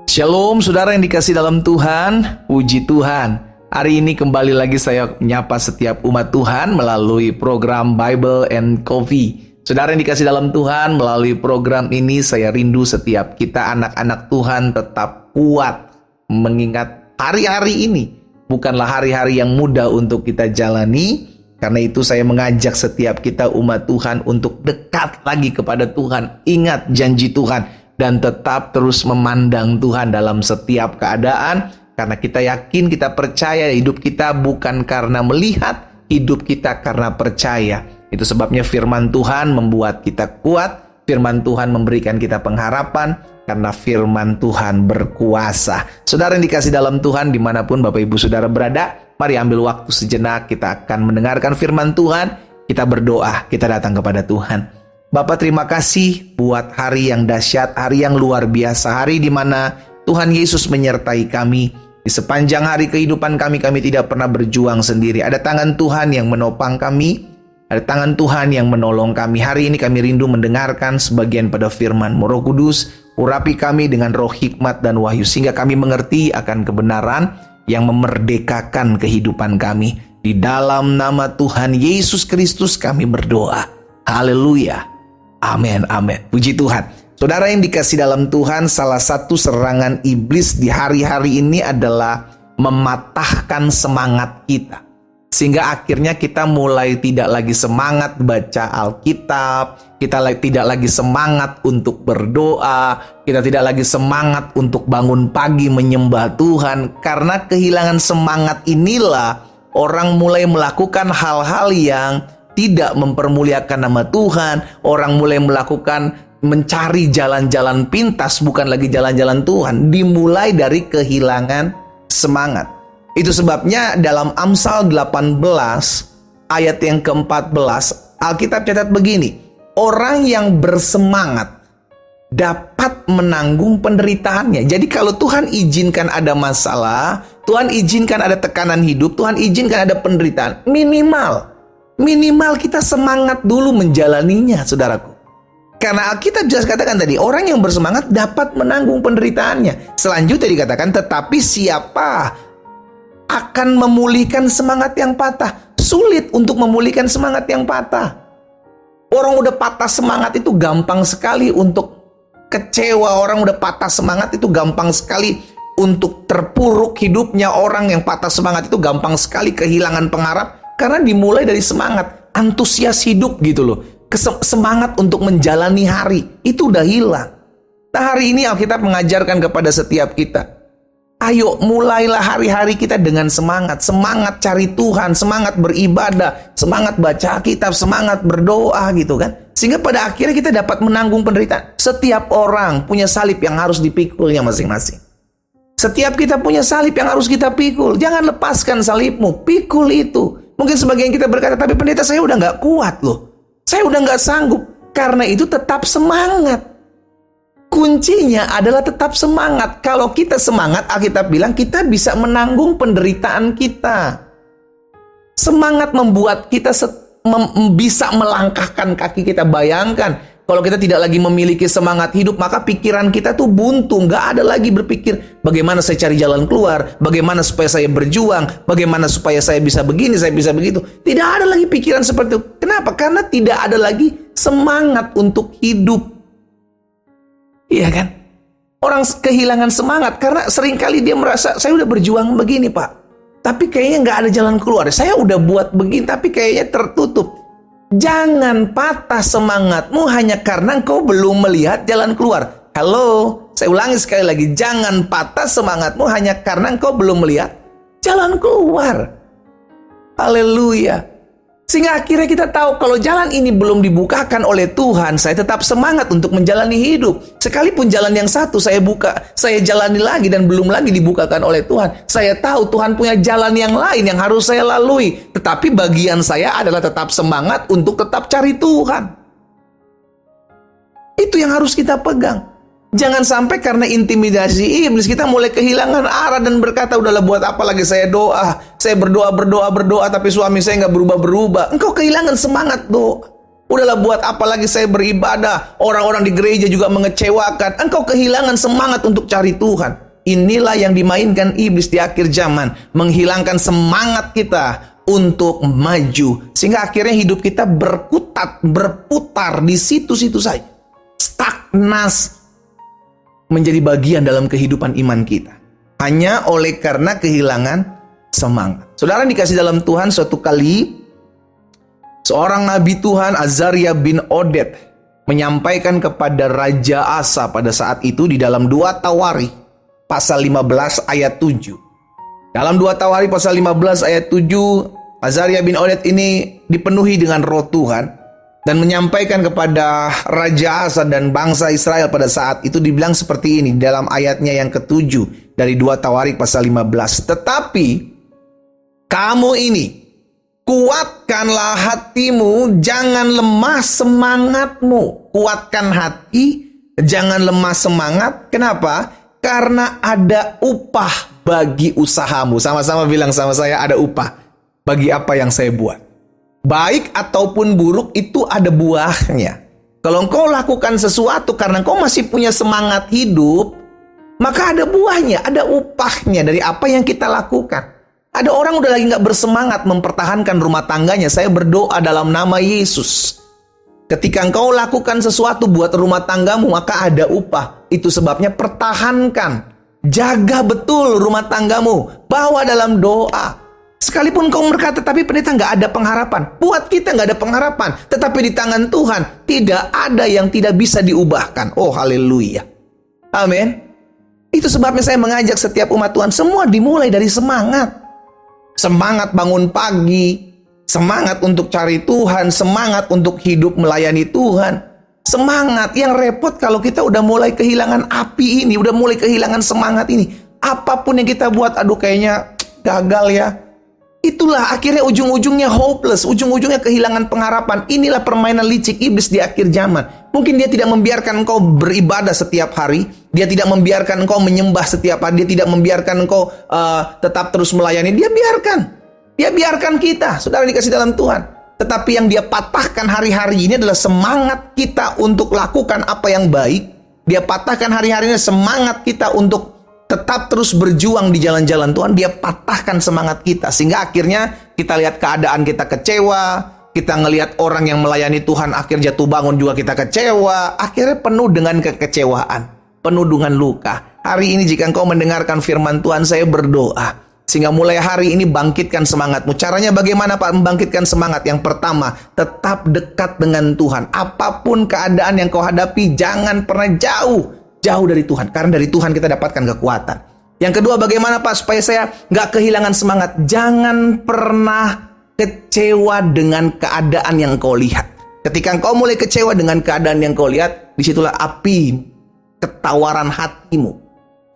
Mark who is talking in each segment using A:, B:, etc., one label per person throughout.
A: Shalom saudara yang dikasih dalam Tuhan, puji Tuhan. Hari ini kembali lagi saya menyapa setiap umat Tuhan melalui program Bible and Coffee. Saudara yang dikasih dalam Tuhan, melalui program ini saya rindu setiap kita anak-anak Tuhan tetap kuat. Mengingat hari-hari ini bukanlah hari-hari yang mudah untuk kita jalani. Karena itu saya mengajak setiap kita umat Tuhan untuk dekat lagi kepada Tuhan. Ingat janji Tuhan. Dan tetap terus memandang Tuhan dalam setiap keadaan. Karena kita yakin, kita percaya hidup kita bukan karena melihat, hidup kita karena percaya. Itu sebabnya firman Tuhan membuat kita kuat. Firman Tuhan memberikan kita pengharapan. Karena firman Tuhan berkuasa. Saudara yang dikasih dalam Tuhan, dimanapun Bapak Ibu Saudara berada, mari ambil waktu sejenak, kita akan mendengarkan firman Tuhan. Kita berdoa, kita datang kepada Tuhan. Bapak terima kasih buat hari yang dahsyat, hari yang luar biasa, hari di mana Tuhan Yesus menyertai kami. Di sepanjang hari kehidupan kami tidak pernah berjuang sendiri. Ada tangan Tuhan yang menopang kami, ada tangan Tuhan yang menolong kami. Hari ini kami rindu mendengarkan sebagian pada firman-Mu. Roh Kudus, urapi kami dengan roh hikmat dan wahyu, sehingga kami mengerti akan kebenaran yang memerdekakan kehidupan kami. Di dalam nama Tuhan Yesus Kristus kami berdoa. Haleluya. Amin, amin. Puji Tuhan. Saudara yang dikasih dalam Tuhan, salah satu serangan iblis di hari-hari ini adalah mematahkan semangat kita. Sehingga akhirnya kita mulai tidak lagi semangat baca Alkitab, kita tidak lagi semangat untuk berdoa, kita tidak lagi semangat untuk bangun pagi menyembah Tuhan. Karena kehilangan semangat inilah orang mulai melakukan hal-hal yang tidak mempermuliakan nama Tuhan. Orang mulai melakukan mencari jalan-jalan pintas, bukan lagi jalan-jalan Tuhan. Dimulai dari kehilangan semangat. Itu sebabnya dalam Amsal 18 ayat yang ke-14 Alkitab catat begini, orang yang bersemangat dapat menanggung penderitaannya. Jadi kalau Tuhan izinkan ada masalah, Tuhan izinkan ada tekanan hidup, Tuhan izinkan ada penderitaan, Minimal kita semangat dulu menjalaninya, saudaraku. Karena Alkitab jelas katakan tadi, orang yang bersemangat dapat menanggung penderitaannya. Selanjutnya dikatakan, tetapi siapa akan memulihkan semangat yang patah? Sulit untuk memulihkan semangat yang patah. Orang udah patah semangat itu gampang sekali untuk kecewa. Orang udah patah semangat itu gampang sekali untuk terpuruk hidupnya. Orang yang patah semangat itu gampang sekali kehilangan pengharap. Karena dimulai dari semangat, antusias hidup gitu loh. Semangat untuk menjalani hari, itu udah hilang. Nah hari ini Alkitab mengajarkan kepada setiap kita, ayo mulailah hari-hari kita dengan semangat. Semangat cari Tuhan, semangat beribadah, semangat baca Alkitab, semangat berdoa gitu kan. Sehingga pada akhirnya kita dapat menanggung penderitaan. Setiap orang punya salib yang harus dipikulnya masing-masing. Setiap kita punya salib yang harus kita pikul. Jangan lepaskan salibmu, pikul itu. Mungkin sebagian kita berkata, tapi pendeta saya udah gak kuat loh. Saya udah gak sanggup. Karena itu tetap semangat. Kuncinya adalah tetap semangat. Kalau kita semangat, Alkitab bilang kita bisa menanggung penderitaan kita. Semangat membuat kita bisa melangkahkan kaki kita. Bayangkan, kalau kita tidak lagi memiliki semangat hidup, maka pikiran kita tuh buntu. Nggak ada lagi berpikir, bagaimana saya cari jalan keluar, bagaimana supaya saya berjuang, bagaimana supaya saya bisa begini, saya bisa begitu. Tidak ada lagi pikiran seperti itu. Kenapa? Karena tidak ada lagi semangat untuk hidup. Iya kan? Orang kehilangan semangat karena seringkali dia merasa, saya udah berjuang begini Pak, tapi kayaknya nggak ada jalan keluar. Saya udah buat begini, tapi kayaknya tertutup. Jangan patah semangatmu hanya karena engkau belum melihat jalan keluar. Halo, saya ulangi sekali lagi. Jangan patah semangatmu hanya karena engkau belum melihat jalan keluar. Haleluya. Sehingga akhirnya kita tahu kalau jalan ini belum dibukakan oleh Tuhan, saya tetap semangat untuk menjalani hidup. Sekalipun jalan yang satu saya buka, saya jalani lagi dan belum lagi dibukakan oleh Tuhan. Saya tahu Tuhan punya jalan yang lain yang harus saya lalui. Tetapi bagian saya adalah tetap semangat untuk tetap cari Tuhan. Itu yang harus kita pegang. Jangan sampai karena intimidasi iblis kita mulai kehilangan arah dan berkata, udahlah buat apa lagi saya berdoa, tapi suami saya nggak berubah-berubah. Engkau kehilangan semangat doa. Udahlah, buat apa lagi saya beribadah? Orang-orang di gereja juga mengecewakan. Engkau kehilangan semangat untuk cari Tuhan. Inilah yang dimainkan iblis di akhir zaman, menghilangkan semangat kita untuk maju, sehingga akhirnya hidup kita berputar di situ-situ saja. Stagnas menjadi bagian dalam kehidupan iman kita, hanya oleh karena kehilangan semangat. Saudara dikasih dalam Tuhan, suatu kali seorang nabi Tuhan, Azaria bin Oded, menyampaikan kepada Raja Asa pada saat itu di dalam 2 Tawarikh pasal 15 ayat 7. Dalam 2 Tawarikh pasal 15 ayat 7, Azaria bin Oded ini dipenuhi dengan roh Tuhan dan menyampaikan kepada Raja Asa dan bangsa Israel pada saat itu, dibilang seperti ini dalam ayatnya yang ke-7 dari 2 Tawarikh pasal 15. Tetapi kamu ini, kuatkanlah hatimu, jangan lemah semangatmu. Kuatkan hati, jangan lemah semangat. Kenapa? Karena ada upah bagi usahamu. Sama-sama bilang sama saya, ada upah bagi apa yang saya buat. Baik ataupun buruk itu ada buahnya. Kalau engkau lakukan sesuatu karena engkau masih punya semangat hidup, maka ada buahnya, ada upahnya dari apa yang kita lakukan. Ada orang udah lagi gak bersemangat mempertahankan rumah tangganya. Saya berdoa dalam nama Yesus, ketika engkau lakukan sesuatu buat rumah tanggamu, maka ada upah. Itu sebabnya pertahankan, jaga betul rumah tanggamu, bawa dalam doa. Sekalipun kau berkata, tapi pendeta gak ada pengharapan. Buat kita gak ada pengharapan, tetapi di tangan Tuhan tidak ada yang tidak bisa diubahkan. Oh haleluya, amin. Itu sebabnya saya mengajak setiap umat Tuhan, semua dimulai dari semangat. Semangat bangun pagi, semangat untuk cari Tuhan, semangat untuk hidup melayani Tuhan. Semangat. Yang repot kalau kita udah mulai kehilangan api ini, udah mulai kehilangan semangat ini. Apapun yang kita buat, aduh kayaknya gagal ya. Itulah akhirnya ujung-ujungnya hopeless, ujung-ujungnya kehilangan pengharapan. Inilah permainan licik iblis di akhir zaman. Mungkin dia tidak membiarkan engkau beribadah setiap hari, dia tidak membiarkan engkau menyembah setiap hari, dia tidak membiarkan engkau tetap terus melayani. Dia biarkan kita, saudara dikasih dalam Tuhan. Tetapi yang dia patahkan hari-hari ini adalah semangat kita untuk lakukan apa yang baik. Dia patahkan hari-hari ini semangat kita untuk tetap terus berjuang di jalan-jalan Tuhan. Dia patahkan semangat kita, sehingga akhirnya kita lihat keadaan kita kecewa. Kita ngelihat orang yang melayani Tuhan akhirnya jatuh bangun juga kita kecewa. Akhirnya penuh dengan kekecewaan, penuh dengan luka. Hari ini jika engkau mendengarkan firman Tuhan, saya berdoa sehingga mulai hari ini bangkitkan semangatmu. Caranya bagaimana Pak membangkitkan semangat? Yang pertama, tetap dekat dengan Tuhan. Apapun keadaan yang kau hadapi, jangan pernah jauh dari Tuhan. Karena dari Tuhan kita dapatkan kekuatan. Yang kedua, bagaimana Pak supaya saya nggak kehilangan semangat? Jangan pernah kecewa dengan keadaan yang kau lihat. Ketika engkau mulai kecewa dengan keadaan yang kau lihat, disitulah api ketawaran hatimu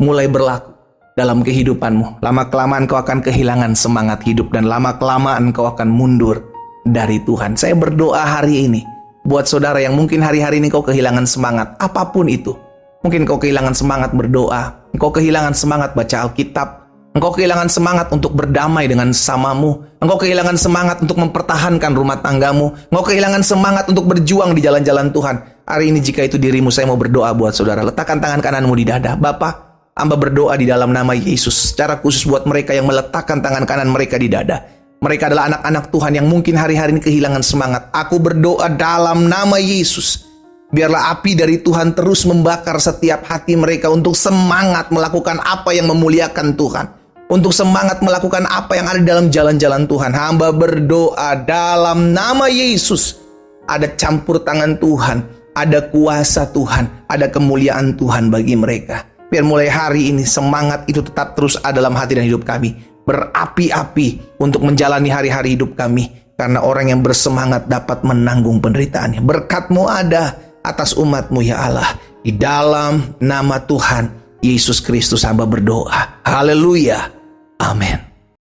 A: mulai berlaku dalam kehidupanmu. Lama-kelamaan kau akan kehilangan semangat hidup, dan lama-kelamaan kau akan mundur dari Tuhan. Saya berdoa hari ini buat saudara yang mungkin hari-hari ini kau kehilangan semangat, apapun itu. Mungkin kau kehilangan semangat berdoa, engkau kehilangan semangat baca Alkitab, engkau kehilangan semangat untuk berdamai dengan sesamamu, engkau kehilangan semangat untuk mempertahankan rumah tanggamu, engkau kehilangan semangat untuk berjuang di jalan-jalan Tuhan. Hari ini jika itu dirimu, saya mau berdoa buat saudara. Letakkan tangan kananmu di dada. Bapa, hamba berdoa di dalam nama Yesus, secara khusus buat mereka yang meletakkan tangan kanan mereka di dada. Mereka adalah anak-anak Tuhan yang mungkin hari-hari ini kehilangan semangat. Aku berdoa dalam nama Yesus, biarlah api dari Tuhan terus membakar setiap hati mereka untuk semangat melakukan apa yang memuliakan Tuhan. Untuk semangat melakukan apa yang ada dalam jalan-jalan Tuhan. Hamba berdoa dalam nama Yesus, ada campur tangan Tuhan, ada kuasa Tuhan, ada kemuliaan Tuhan bagi mereka. Biar mulai hari ini semangat itu tetap terus ada dalam hati dan hidup kami. Berapi-api untuk menjalani hari-hari hidup kami. Karena orang yang bersemangat dapat menanggung penderitaannya. Berkat-Mu ada atas umat-Mu ya Allah. Di dalam nama Tuhan Yesus Kristus hamba berdoa. Haleluya. Amin.